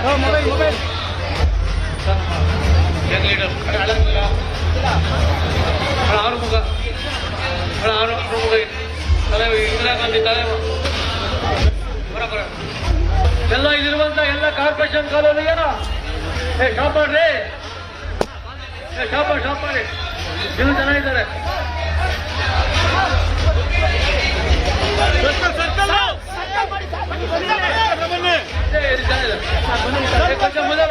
ಇಂದಿರಾ ಗಾಂಧಿ ಎಲ್ಲ ಇಲ್ಲಿರುವಂತ ಎಲ್ಲ corporation ಕಾಲೋನಿಗೇನ shop ಮಾಡ್ರಿ, ಶಾಪ್ ಮಾಡಿ, ಇನ್ನು ಚೆನ್ನಾಗಿದ್ದಾರೆ. ಕೊಂಚ ಮುಂದೆ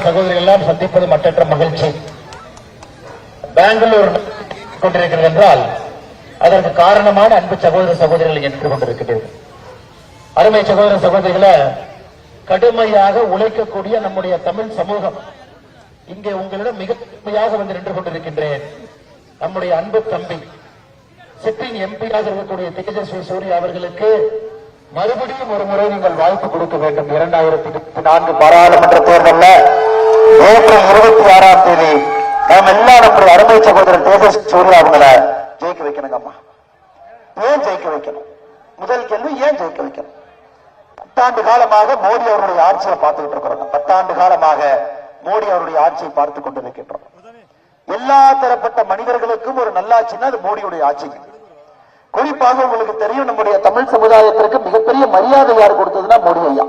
சகோதரிகள் எல்லாம் சந்திப்பது மற்றற்ற மகிழ்ச்சி. பெங்களூர் கொண்டிருக்கிறது என்றால் அதற்கு காரணமான அன்பு சகோதர சகோதரிகள் என்று கொண்டிருக்கிறீர்கள். அருமை சகோதர சகோதரிகளை கடுமையாக உழைக்கக்கூடிய நம்முடைய தமிழ் சமூகம் இங்கே உங்களிடம் மிக கடுமையாக வந்து நின்று கொண்டிருக்கின்றேன். நம்முடைய அன்பு தம்பி சிட்டிங் எம்பியாக இருக்கக்கூடிய தேஜஸ்வி சூர்யா அவர்களுக்கு மறுபடியும் ஒரு முறை நீங்கள் வாய்ப்பு கொடுக்க வேண்டும். 2024 பாராளுமன்ற தேர்தலில் ஏப்ரல் 26ஆம் தேதி நாம் எல்லாம் நம்முடைய அருமை சகோதரர் தேஜஸ்வி சூர்யா அவங்களை ஜெயிக்க வைக்கணுங்கம்மா. ஏன் ஜெயிக்க வைக்கணும்? முதல் கேள்வி, ஏன் ஜெயிக்க வைக்கணும்? 10 ஆண்டு காலமாக மோடி அவருடைய ஆட்சியை பார்த்துக்கிட்டு இருக்கிறோம். 10 ஆண்டு காலமாக மோடி அவருடைய ஆட்சியை பார்த்துக் கொண்டிருக்கின்றோம். எல்லா தரப்பட்ட மனிதர்களுக்கும் ஒரு நல்லாட்சின்னா அது மோடியுடைய ஆட்சி. குறிப்பாக உங்களுக்கு தெரியும், நம்முடைய தமிழ் சமுதாயத்திற்கு மிகப்பெரிய மரியாதை யார் கொடுத்ததுன்னா மோடி ஐயா.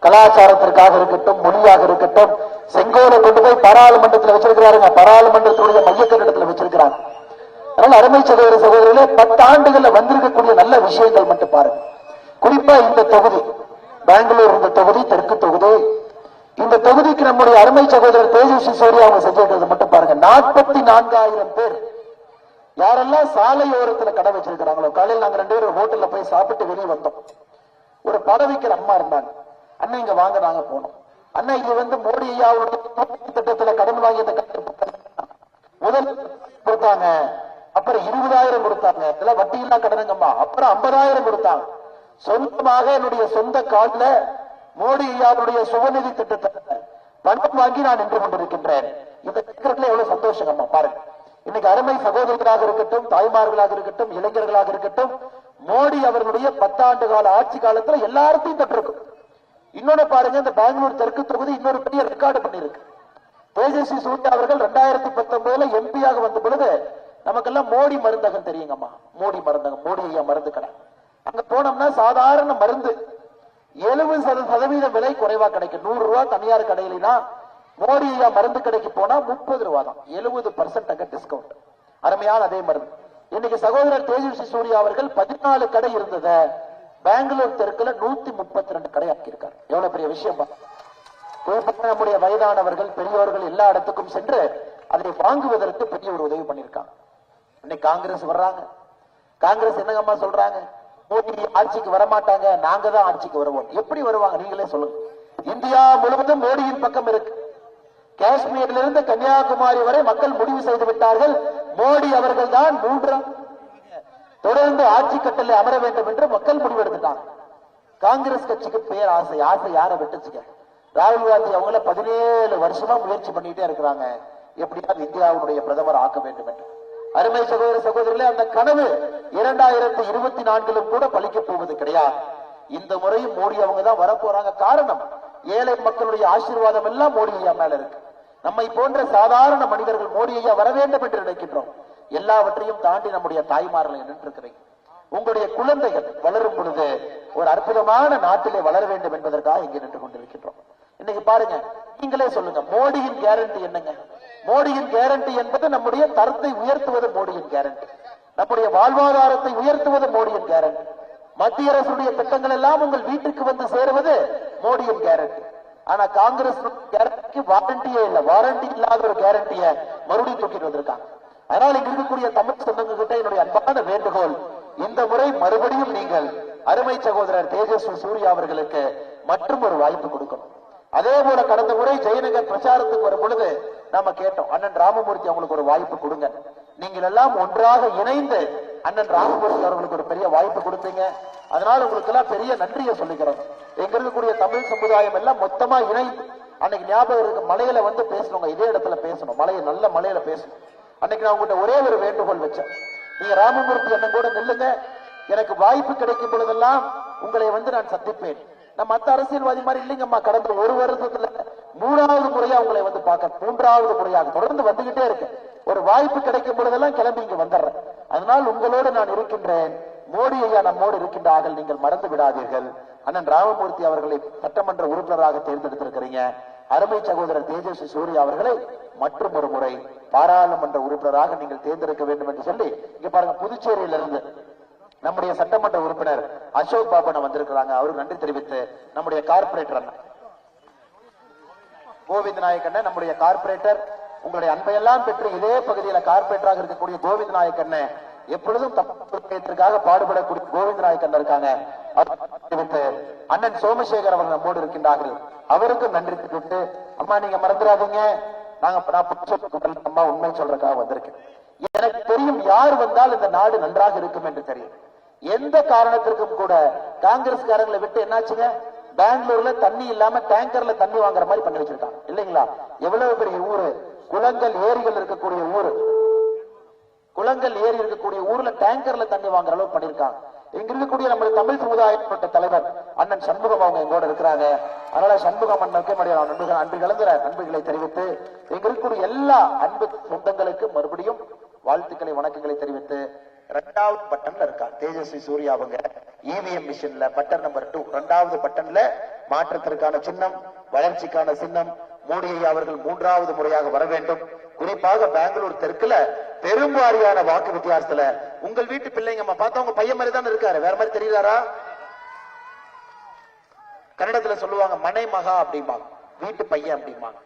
கலாச்சாரத்திற்காக இருக்கட்டும், மொழியாக இருக்கட்டும், செங்கோலை கொண்டு போய் பாராளுமன்றத்தில் வச்சிருக்கிறாருங்க. பாராளுமன்றத்துடைய மைய கட்டிடத்தில் வச்சிருக்கிறாங்க. அதனால அருமை சகோதர சகோதரிகளே, 10 ஆண்டுகள்ல வந்திருக்கக்கூடிய நல்ல விஷயங்கள் மட்டும் பாருங்க. குறிப்பா இந்த தொகுதி பெங்களூர், இந்த தொகுதி தெற்கு தொகுதி, இந்த தொகுதிக்கு நம்முடைய அருமை சகோதரர் தேஜஸ்வி சூர்யா அவங்க செஞ்சிருக்கிறது மட்டும் பாருங்க. 44,000 பேர் யாரெல்லாம் சாலையோரத்தில் கடை வச்சிருக்கிறாங்களோ. காலையில் நாங்க 2 பேரும் ஹோட்டல்ல போய் சாப்பிட்டு வெளியே வந்தோம். ஒரு படம் வைக்கிற அம்மா இருந்தாங்க. அண்ணா இங்க வாங்க, நாங்க போனோம். அண்ணா இது வந்து மோடி ஐயாவுடைய திட்டத்தில் கடன் வாங்கி இந்த முதல் கொடுத்தாங்க, அப்புறம் 20,000 கொடுத்தாங்க, இதெல்லாம் வட்டி இல்லா கடனுங்கம்மா. அப்புறம் 50,000 கொடுத்தாங்க. சொந்தமாக என்னுடைய சொந்த காலில் மோடி ஐயாவுடைய சுபநிதி திட்டத்தை பணம் வாங்கி நான் நின்று கொண்டிருக்கின்றேன். இந்த திட்டத்தில் எவ்வளவு சந்தோஷங்கம்மா பாருங்க. இன்னைக்கு அருமை சகோதரர்களாக இருக்கட்டும், தாய்மார்களாக இருக்கட்டும், இளைஞர்களாக இருக்கட்டும், மோடி அவர்களுடைய 10 ஆண்டு கால ஆட்சி காலத்துல எல்லாத்தையும் தொட்டிருக்கும். இன்னொன்னு பாருங்க, இந்த பெங்களூர் தெற்கு தொகுதி இன்னொரு பெரிய ரெக்கார்டு பண்ணிருக்கு. தேஜஸ்வி சூர்யா அவர்கள் 2019 எம்பியாக வந்த பொழுது நமக்கெல்லாம் மோடி மருந்தகம் தெரியுங்கம்மா. மோடி மருந்தகம், மோடி ஐயா மருந்து கடை. அங்க போனோம்னா சாதாரண மருந்து 70% விலை குறைவா கிடைக்கும். 100 ரூபாய் தனியார் கடையிலா மோடி ஐயா மருந்து கடைக்கு போனா 30 ரூபாய் தான். 70% அங்க டிஸ்கவுண்ட். அருமையான அதே மருந்து. இன்னைக்கு சகோதரர் தேஜஸ்வி சூர்யா அவர்கள் 14 கடை இருந்தத பெங்களூர் தெற்குல 132 கடை ஆக்கியிருக்காரு. எவ்வளவு பெரிய விஷயம். நம்முடைய வயதானவர்கள், பெரியவர்கள் எல்லா இடத்துக்கும் சென்று அதை வாங்குவதற்கு பெரிய ஒரு உதவி பண்ணிருக்காங்க. இன்னைக்கு காங்கிரஸ் வர்றாங்க. காங்கிரஸ் என்னங்கம்மா சொல்றாங்க? மோடி ஆட்சிக்கு வரமாட்டாங்க, நாங்க தான் ஆட்சிக்கு வருவோம். எப்படி வருவாங்க நீங்களே சொல்லுங்க. இந்தியா முழுவதும் மோடியின் பக்கம் இருக்கு. காஷ்மீரிலிருந்து கன்னியாகுமரி வரை மக்கள் முடிவு செய்து விட்டார்கள், மோடி அவர்கள் தான் 3ஆம் தொடர்ந்து ஆட்சி கட்டளை அமர வேண்டும் என்று மக்கள் முடிவெடுத்துட்டாங்க. காங்கிரஸ் கட்சிக்கு பேர் ஆசை. ஆசை யாரை விட்டுச்சுங்க? ராகுல் காந்தி அவங்கள 17 வருஷமா முயற்சி பண்ணிட்டே இருக்கிறாங்க, எப்படியாவது இந்தியாவுடைய பிரதமர் ஆக்க வேண்டும் என்று. அருமை சகோதர சகோதரிகளே, அந்த கனவு 2024 கூட பலிக்க போவது கிடையாது. இந்த முறையும் மோடி அவங்க தான் வரப்போறாங்க. காரணம், ஏழை மக்களுடைய ஆசீர்வாதம் எல்லாம் மோடி ஐயா மேல இருக்கு. நம்மை போன்ற சாதாரண மனிதர்கள் மோடி ஐயா வர வேண்டும் என்று நினைக்கின்றோம். எல்லாவற்றையும் தாண்டி நம்முடைய தாய்மார்கள் நின்றிருக்கிறீங்க. உங்களுடைய குழந்தைகள் வளரும் பொழுது ஒரு அற்புதமான நாட்டிலே வளர வேண்டும் என்பதற்காக இங்கே நின்று கொண்டிருக்கின்றோம். இன்னைக்கு பாருங்க, நீங்களே சொல்லுங்க, மோடியின் கேரண்டி என்னங்க? மோடியின் கேரண்டி என்பது நம்முடைய தரத்தை உயர்த்துவது மோடியின் கேரண்டி. நம்முடைய வாழ்வாதாரத்தை உயர்த்துவது மோடியின் கேரண்டி. மத்திய அரசுடைய திட்டங்கள் எல்லாம் உங்கள் வீட்டுக்கு வந்து சேருவது மோடியின் கேரண்டி. ஆனா காங்கிரஸ் கேரண்டிக்கு வாரண்டியே இல்ல, வாரண்டி இல்லாத ஒரு கேரண்டிய மறுபடியும் தூக்கிட்டு வந்திருக்காங்க. அதனால் இங்க இருக்கக்கூடிய தமிழ் சொந்தங்க கிட்ட என்னுடைய அன்பான வேண்டுகோள், இந்த முறை மறுபடியும் நீங்கள் அருமை சகோதரர் தேஜஸ்வி சூர்யா அவர்களுக்கு மற்றும் ஒரு வாய்ப்பு கொடுக்கணும். அதே போல கடந்த முறை ஜெயநகர் பிரச்சாரத்துக்கு வரும் பொழுது நாம கேட்டோம், அண்ணன் ராமமூர்த்தி அவங்களுக்கு ஒரு வாய்ப்பு கொடுங்க. நீங்கள் எல்லாம் ஒன்றாக இணைந்து அண்ணன் ராமமூர்த்தி அவர்களுக்கு ஒரு பெரிய வாய்ப்பு கொடுத்தீங்க. அதனால உங்களுக்கு எல்லாம் பெரிய நன்றியை சொல்லிக்கிறோம். எங்க இருக்கக்கூடிய தமிழ் சமுதாயம் எல்லாம் மொத்தமா இணைந்து அன்னைக்கு ஞாபகம் இருக்கு, மலையில வந்து பேசணுங்க, இதே இடத்துல பேசணும், நல்ல மலையில பேசணும். அன்னைக்கு நான் உங்கள்கிட்ட ஒரே ஒரு வேண்டுகோள் வச்சேன், நீங்க ராமமூர்த்தி அண்ணன் கூட நில்லுங்க, எனக்கு வாய்ப்பு கிடைக்கும் பொழுதெல்லாம் உங்களை வந்து நான் சந்திப்பேன். நம்ம மத்த அரசியல்வாதி மாதிரி இல்லைங்கம்மா, கடந்த ஒரு வருஷத்துல 3வது முறையா உங்களை வந்து பார்க்க, 3வது முறையாக தொடர்ந்து வந்துகிட்டே இருக்கு. ஒரு வாய்ப்பு கிடைக்கும் பொழுதெல்லாம் கிளம்பி இங்க வந்துடுறேன். அதனால் உங்களோடு நான் இருக்கின்றேன். மோடி ஐயா நம்மோடு இருக்கின்றார்கள், நீங்கள் மறந்து விடாதீர்கள். அண்ணன் ராமமூர்த்தி அவர்களை சட்டமன்ற உறுப்பினராக தேர்ந்தெடுத்திருக்கிறீங்க. அருமை சகோதரர் தேஜஸ்வி சூர்யா அவர்களை மற்றும் ஒரு முறை பாராளுமன்ற உறுப்பினராக நீங்கள் தேர்ந்தெடுக்க வேண்டும் என்று சொல்லி, இங்க பாருங்க, புதுச்சேரியிலிருந்து நம்முடைய சட்டமன்ற உறுப்பினர் அசோக் பாபு வந்திருக்கிறாங்க. அவருக்கு நன்றி தெரிவித்து நம்முடைய கார்பரேட்டர் அண்ணன் கோவிந்த் நாயக் அண்ணன், நம்முடைய கார்பரேட்டர், உங்களுடைய அன்பையெல்லாம் பெற்று இதே பகுதியில் கார்பரேட்டராக இருக்கக்கூடிய கோவிந்த் நாயக் அண்ணன், எப்பொழுதும் தமிழகத்திற்காக பாடுபடக்கூடிய கோவிந்த் நாயக் அண்ணன் இருக்காங்க. அண்ணன் சோமசேகர் அவர்கள் நம்மோடு இருக்கின்றார்கள், அவருக்கும் நன்றி தெரிவித்து, அம்மா நீங்க மறந்துடாதீங்க, நான் அம்மா உண்மை சொல்றதுக்காக வந்திருக்கேன். எனக்கு தெரியும் யார் வந்தால் இந்த நாடு நன்றாக இருக்கும் என்று தெரியும். எந்த காரணத்திற்கும் கூட காங்கிரஸ்காரங்களை விட்டு என்னாச்சுங்க, பெங்களூர்ல தண்ணி இல்லாம டேங்கர்ல தண்ணி வாங்குற மாதிரி பண்ணி வச்சிருக்காங்க இல்லைங்களா? எவ்வளவு பெரிய ஊரு, குளங்கள் ஏரிகள் இருக்கக்கூடிய ஊரு, குளங்கள் ஏரி இருக்கக்கூடிய ஊர்ல டேங்கர்ல தண்ணி வாங்குற அளவுக்கு பண்ணிருக்காங்க. இங்க இருக்கக்கூடிய நம்ம தமிழ் சமுதாயப்பட்ட தலைவர் அண்ணன் சண்முகம் அவங்க எங்கோட இருக்கிறாங்க. அதனால சண்முகம் அண்ணனுக்கு அன்பு கலந்துற அன்புகளை தெரிவித்து, இங்க இருக்கக்கூடிய எல்லா அன்பு சொந்தங்களுக்கு மறுபடியும் வாழ்த்துக்களை வணக்கங்களை தெரிவித்து, 2வது பட்டன்ல இருக்கா தேஜஸ்வி சூர்யா அவங்க, இவிஎம் மிஷின்ல பட்டன் நம்பர் 2, 2வது பட்டன்ல மாற்றத்திற்கான சின்னம், வளர்ச்சிக்கான சின்னம். மோடி ஐயா அவர்கள் 3வது முறையாக வர வேண்டும். குறிப்பாக பெங்களூர் தெற்குல பெரும்பாரியான வாக்கு வித்தியாசத்துல உங்கள் வீட்டு பிள்ளைங்க பார்த்தவங்க பையன் மாதிரி தான் இருக்காரு, வேற மாதிரி தெரியுறாரா? கன்னடத்துல சொல்லுவாங்க மனை மகா அப்படிம்பாங்க, வீட்டு பையன் அப்படிம்பாங்க.